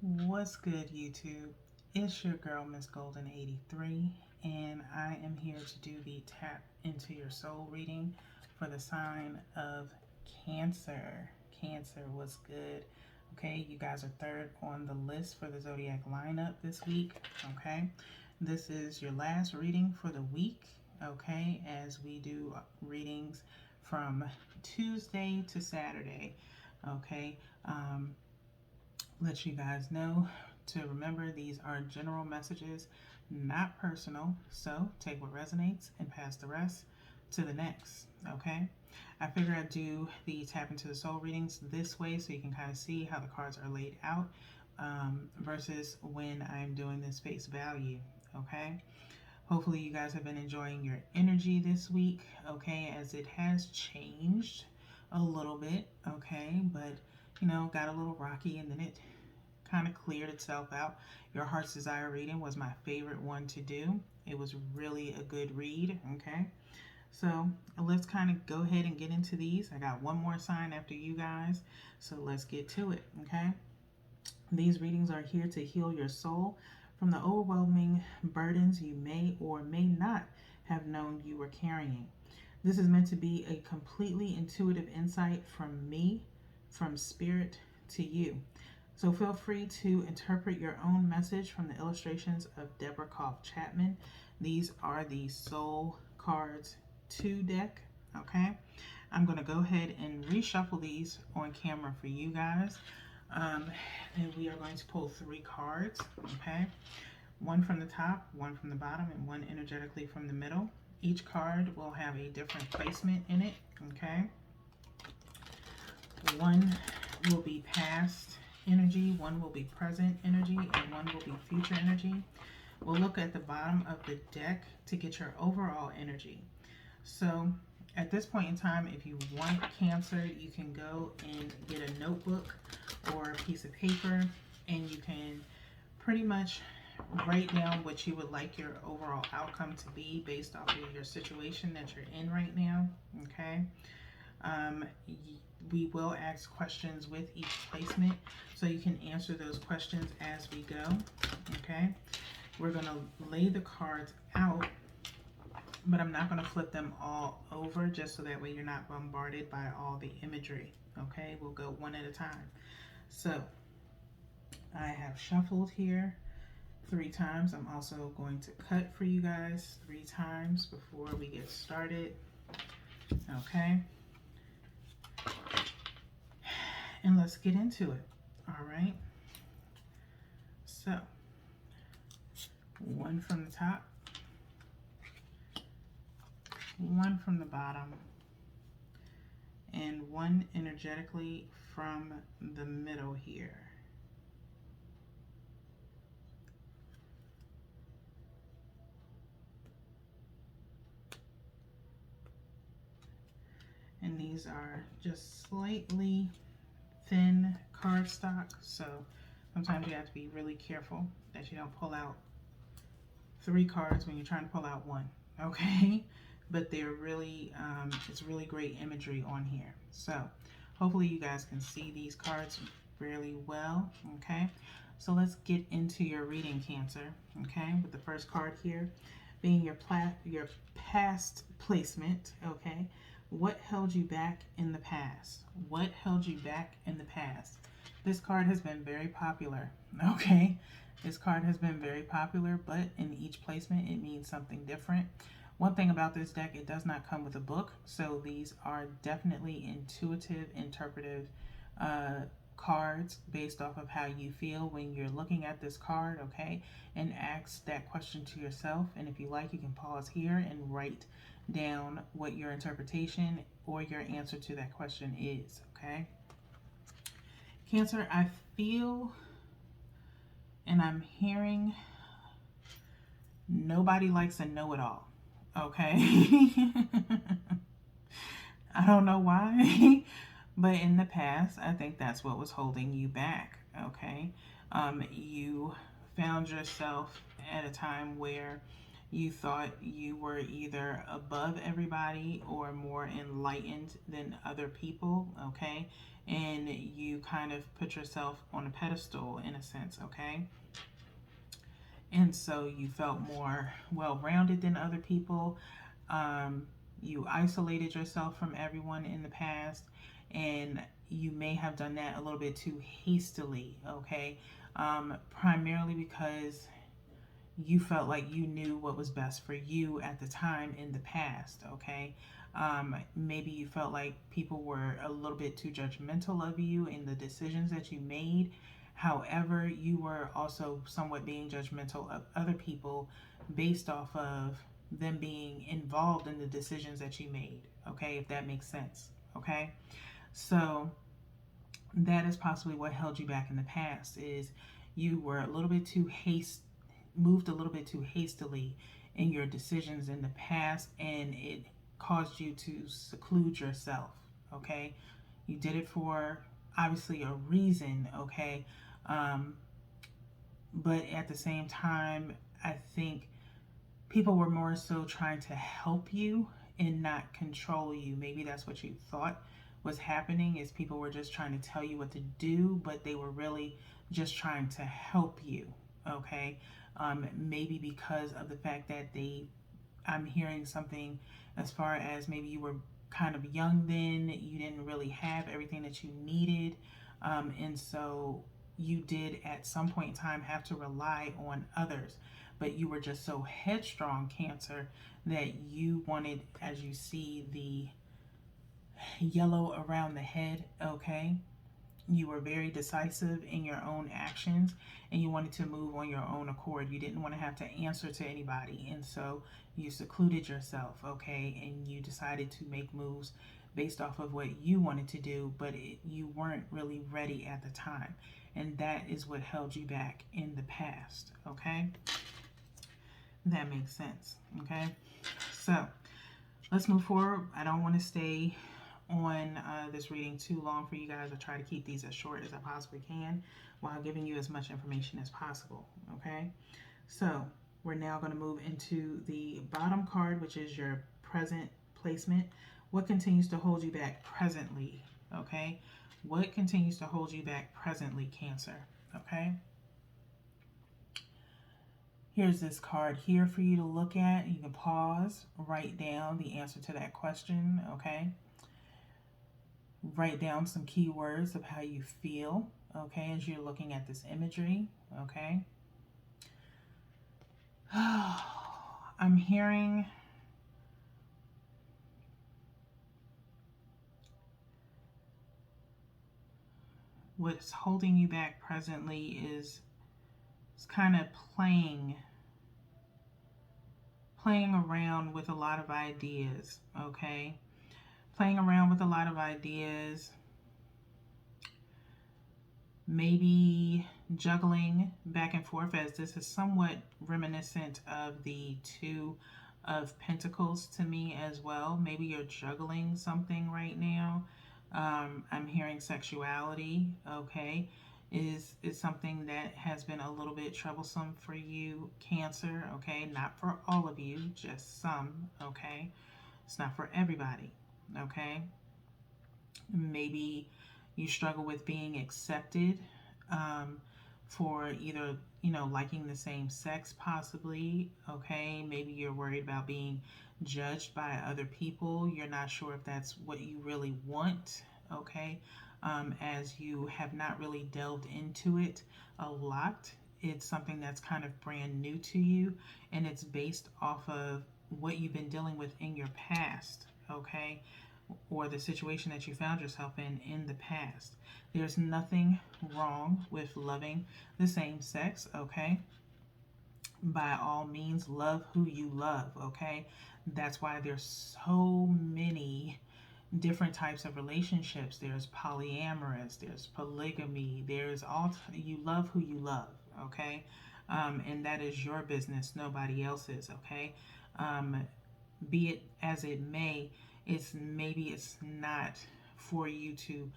What's good, YouTube? It's your girl, Miss Golden 83, and I am here to do the Tap into Your Soul reading for the sign of Cancer. Cancer, what's good? Okay, you guys are third on the list for the zodiac lineup this week. Okay, this is your last reading for the week. Okay, as we do readings from Tuesday to Saturday. Okay, let you guys know to remember these are general messages, not personal. So take what resonates and pass the rest to the next. Okay. I figure I'd do the Tap into the Soul readings this way so you can kind of see how the cards are laid out versus when I'm doing this face value. Okay. Hopefully, you guys have been enjoying your energy this week. Okay. As it has changed a little bit. Okay. But got a little rocky and then it kind of cleared itself out. Your Heart's Desire reading was my favorite one to do. It was really a good read. Okay, so let's kind of go ahead and get into these. I got one more sign after you guys, so let's get to it. Okay, these readings are here to heal your soul from the overwhelming burdens you may or may not have known you were carrying. This is meant to be a completely intuitive insight from me, from spirit to you. So feel free to interpret your own message from the illustrations of Deborah Koff Chapman. These are the Soul Cards 2 deck. Okay, I'm going to go ahead and reshuffle these on camera for you guys. And we are going to pull 3 cards. Okay, one from the top, one from the bottom, and one energetically from the middle. Each card will have a different placement in it. Okay, one will be past energy, one will be present energy, and one will be future energy. We'll look at the bottom of the deck to get your overall energy. So at this point in time, if you want Cancer, you can go and get a notebook or a piece of paper and you can pretty much write down what you would like your overall outcome to be based off of your situation that you're in right now. Okay. Um, we will ask questions with each placement, so you can answer those questions as we go. Okay, we're going to lay the cards out, but I'm not going to flip them all over just so that way you're not bombarded by all the imagery. Okay, we'll go one at a time. So I have shuffled here 3 times. I'm also going to cut for you guys 3 times before we get started. Okay, and let's get into it. All right, so one from the top, one from the bottom, and one energetically from the middle here. And these are just slightly thin cardstock, so sometimes you have to be really careful that you don't pull out 3 cards when you're trying to pull out 1. Okay, but they're really it's really great imagery on here. So hopefully you guys can see these cards fairly well. Okay, so let's get into your reading, Cancer. Okay, with the first card here being your past placement. Okay, what held you back in the past? What held you back in the past? This card has been very popular. Okay, this card has been very popular, but in each placement it means something different. One thing about this deck, it does not come with a book, so these are definitely intuitive, interpretive cards based off of how you feel when you're looking at this card. Okay, and ask that question to yourself, and if you like, you can pause here and write down what your interpretation or your answer to that question is. Okay, Cancer, I feel and I'm hearing nobody likes a know-it-all. Okay. I don't know why, but in the past, I think that's what was holding you back. Okay, you found yourself at a time where you thought you were either above everybody or more enlightened than other people. Okay, and you kind of put yourself on a pedestal in a sense, okay? And so you felt more well-rounded than other people. You isolated yourself from everyone in the past, and you may have done that a little bit too hastily, okay? Primarily because you felt like you knew what was best for you at the time in the past, okay? Maybe you felt like people were a little bit too judgmental of you in the decisions that you made. However, you were also somewhat being judgmental of other people based off of them being involved in the decisions that you made, okay? If that makes sense, okay? So that is possibly what held you back in the past, is you were a little bit too moved a little bit too hastily in your decisions in the past, and it caused you to seclude yourself, okay? You did it for obviously a reason, okay? But at the same time, I think people were more so trying to help you and not control you. Maybe that's what you thought was happening, is people were just trying to tell you what to do, but they were really just trying to help you, okay? Maybe because of the fact that I'm hearing something as far as maybe you were kind of young then, you didn't really have everything that you needed, and so you did at some point in time have to rely on others, but you were just so headstrong, Cancer, that you wanted, as you see the yellow around the head, okay? You were very decisive in your own actions, and you wanted to move on your own accord. You didn't want to have to answer to anybody, and so you secluded yourself, okay? And you decided to make moves based off of what you wanted to do, but you weren't really ready at the time, and that is what held you back in the past, okay? That makes sense, okay? So let's move forward. I don't want to stay on this reading too long for you guys. I try to keep these as short as I possibly can while giving you as much information as possible, okay? So we're now going to move into the bottom card, which is your present placement. What continues to hold you back presently, okay? What continues to hold you back presently, Cancer, okay? Here's this card here for you to look at. You can pause, write down the answer to that question, okay? Write down some keywords of how you feel, okay, as you're looking at this imagery, okay? I'm hearing what's holding you back presently is kind of playing around with a lot of ideas, okay? Playing around with a lot of ideas, maybe juggling back and forth, as this is somewhat reminiscent of the Two of Pentacles to me as well. Maybe you're juggling something right now. I'm hearing sexuality, okay, is something that has been a little bit troublesome for you, Cancer, okay? Not for all of you, just some, okay? It's not for everybody, okay? Maybe you struggle with being accepted for either, liking the same sex possibly, okay? Maybe you're worried about being judged by other people. You're not sure if that's what you really want, okay? As you have not really delved into it a lot. It's something that's kind of brand new to you, and it's based off of what you've been dealing with in your past, okay? Or the situation that you found yourself in the past. There's nothing wrong with loving the same sex, okay? By all means, love who you love, okay? That's why there's so many different types of relationships. There's polyamorous, there's polygamy, there's all, you love who you love, okay? And that is your business, nobody else's, okay? Be it as it may, maybe it's not for you to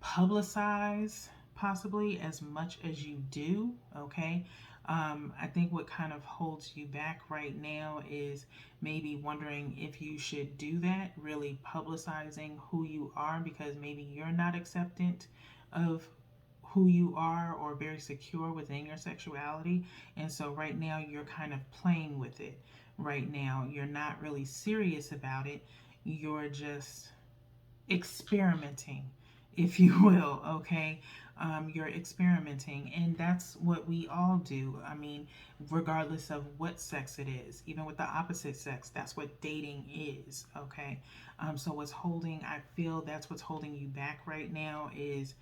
publicize possibly as much as you do, okay? I think what kind of holds you back right now is maybe wondering if you should do that, really publicizing who you are, because maybe you're not acceptant of who you are or very secure within your sexuality. And so right now you're kind of playing with it. Right now you're not really serious about it. You're just experimenting, if you will, okay? You're experimenting, and that's what we all do. I mean, regardless of what sex it is, even with the opposite sex, that's what dating is, okay? So what's holding, I feel that's what's holding you back right now is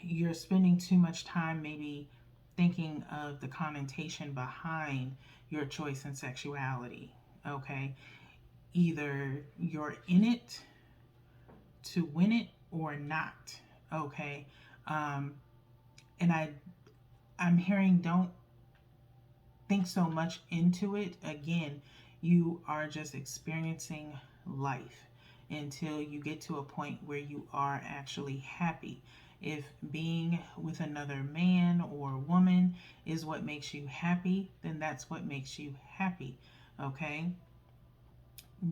you're spending too much time maybe thinking of the connotation behind your choice in sexuality, okay? Either you're in it to win it or not, okay? Um, and I'm hearing don't think so much into it. Again, you are just experiencing life until you get to a point where you are actually happy. If being with another man or woman is what makes you happy, then that's what makes you happy, okay?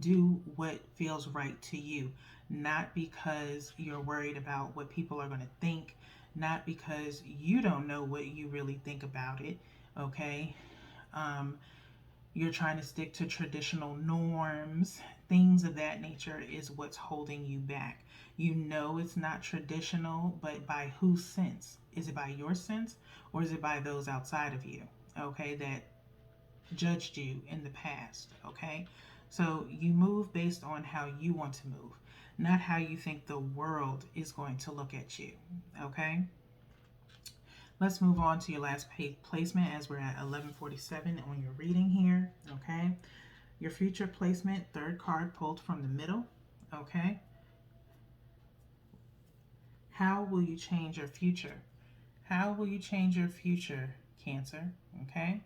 Do what feels right to you, not because you're worried about what people are going to think, not because you don't know what you really think about it, okay? Um, you're trying to stick to traditional norms, things of that nature is what's holding you back. You know it's not traditional, but by whose sense? Is it by your sense, or is it by those outside of you, okay, that judged you in the past, okay? So you move based on how you want to move, not how you think the world is going to look at you, okay? Let's move on to your last placement as we're at 1147 on your reading here, okay? Your future placement, third card pulled from the middle, okay? How will you change your future? How will you change your future, Cancer, okay?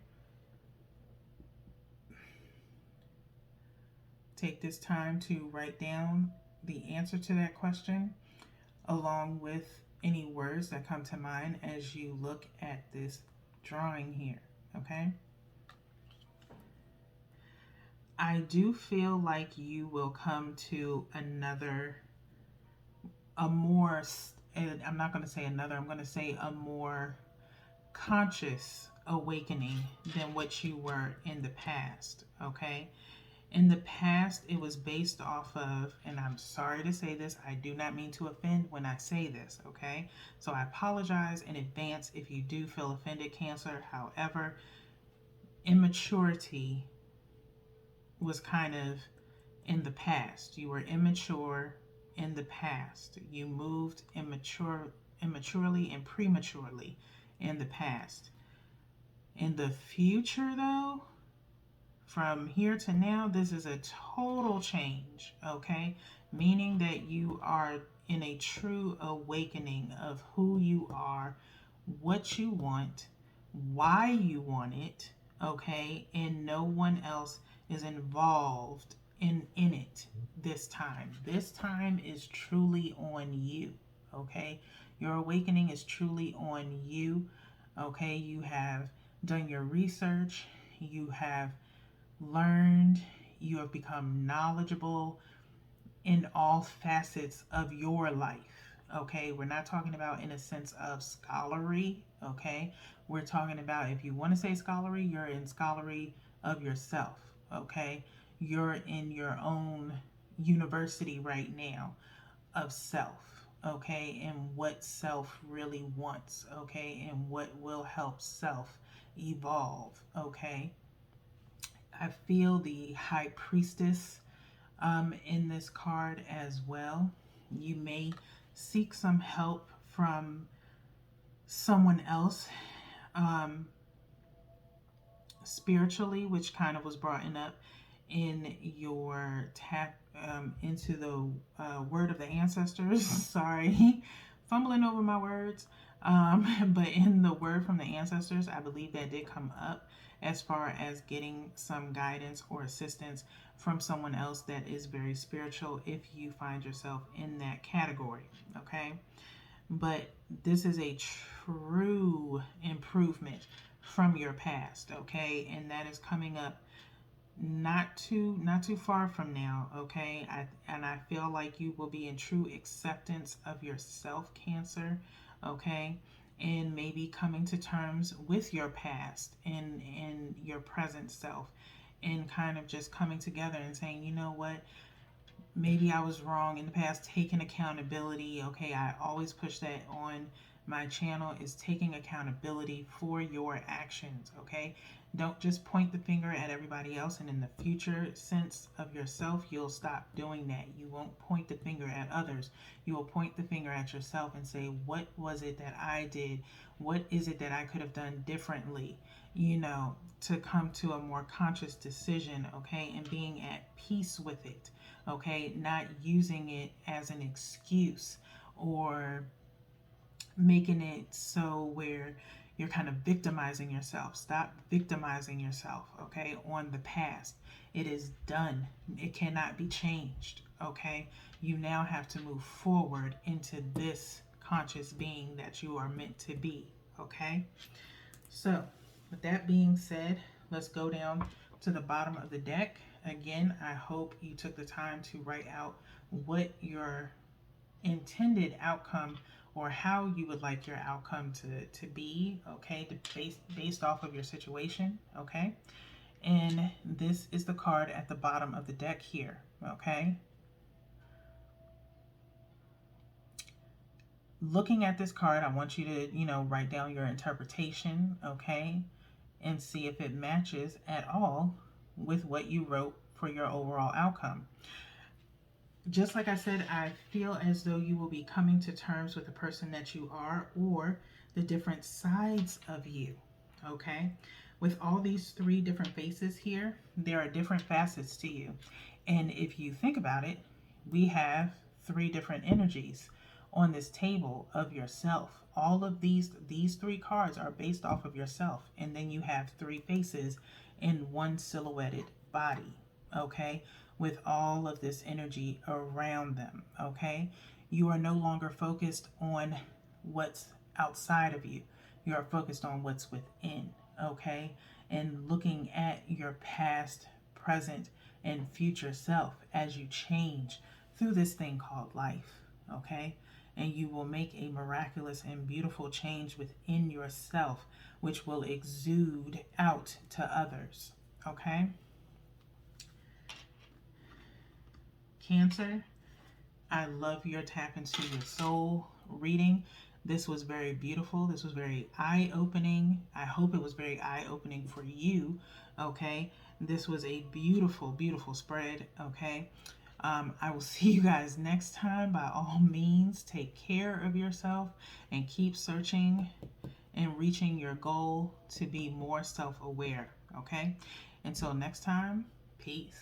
Take this time to write down the answer to that question along with any words that come to mind as you look at this drawing here, okay? I do feel like you will come to a more, and I'm not going to say another, I'm going to say a more conscious awakening than what you were in the past, okay? In the past, it was based off of, and I'm sorry to say this, I do not mean to offend when I say this, okay? So I apologize in advance if you do feel offended, Cancer. However, immaturity was kind of in the past. You were immature in the past. You moved immaturely and prematurely in the past. In the future, though, from here to now, this is a total change, okay? Meaning that you are in a true awakening of who you are, what you want, why you want it, okay? And no one else is involved in it this time. This time is truly on you, okay? Your awakening is truly on you, okay? You have done your research, you have learned, you have become knowledgeable in all facets of your life. Okay, we're not talking about in a sense of scholarly. Okay, we're talking about, if you want to say scholarly, you're in scholarly of yourself. Okay, you're in your own university right now of self. Okay, and what self really wants. Okay, and what will help self evolve. Okay, I feel the High Priestess in this card as well. You may seek some help from someone else spiritually, which kind of was brought up in your tap into the word of the ancestors. Sorry, fumbling over my words. But in the word from the ancestors, I believe that did come up as far as getting some guidance or assistance from someone else that is very spiritual if you find yourself in that category, okay? but this is a true improvement from your past, okay? And that is coming up not too far from now, okay? I feel like you will be in true acceptance of yourself, Cancer, okay? And maybe coming to terms with your past and your present self, and kind of just coming together and saying, you know what, maybe I was wrong in the past, taking accountability. Okay, I always push that on my channel, is taking accountability for your actions. Okay, don't just point the finger at everybody else, and in the future sense of yourself, you'll stop doing that. You won't point the finger at others. You will point the finger at yourself and say, what was it that I did? What is it that I could have done differently? You know, to come to a more conscious decision, okay, and being at peace with it, okay, not using it as an excuse or making it so where you're kind of victimizing yourself. Stop victimizing yourself, okay, on the past. It is done. It cannot be changed, okay? You now have to move forward into this conscious being that you are meant to be, okay? So, with that being said, let's go down to the bottom of the deck. Again, I hope you took the time to write out what your intended outcome, or how you would like your outcome to be, okay, based off of your situation, okay? And this is the card at the bottom of the deck here, okay? Looking at this card, I want you to, write down your interpretation, okay? And see if it matches at all with what you wrote for your overall outcome. Just like I said, I feel as though you will be coming to terms with the person that you are, or the different sides of you, okay? With all these three different faces here, there are different facets to you. And if you think about it, we have three different energies on this table of yourself. All of these three cards are based off of yourself. And then you have three faces in one silhouetted body, okay? With all of this energy around them, okay? You are no longer focused on what's outside of you. You are focused on what's within, okay? And looking at your past, present, and future self as you change through this thing called life, okay? And you will make a miraculous and beautiful change within yourself, which will exude out to others, okay? Cancer, I love your tap into your soul reading. This was very beautiful. This was very eye-opening. I hope it was very eye-opening for you, okay? This was a beautiful, beautiful spread, okay? I will see you guys next time. By all means, take care of yourself and keep searching and reaching your goal to be more self-aware, okay? Until next time, peace.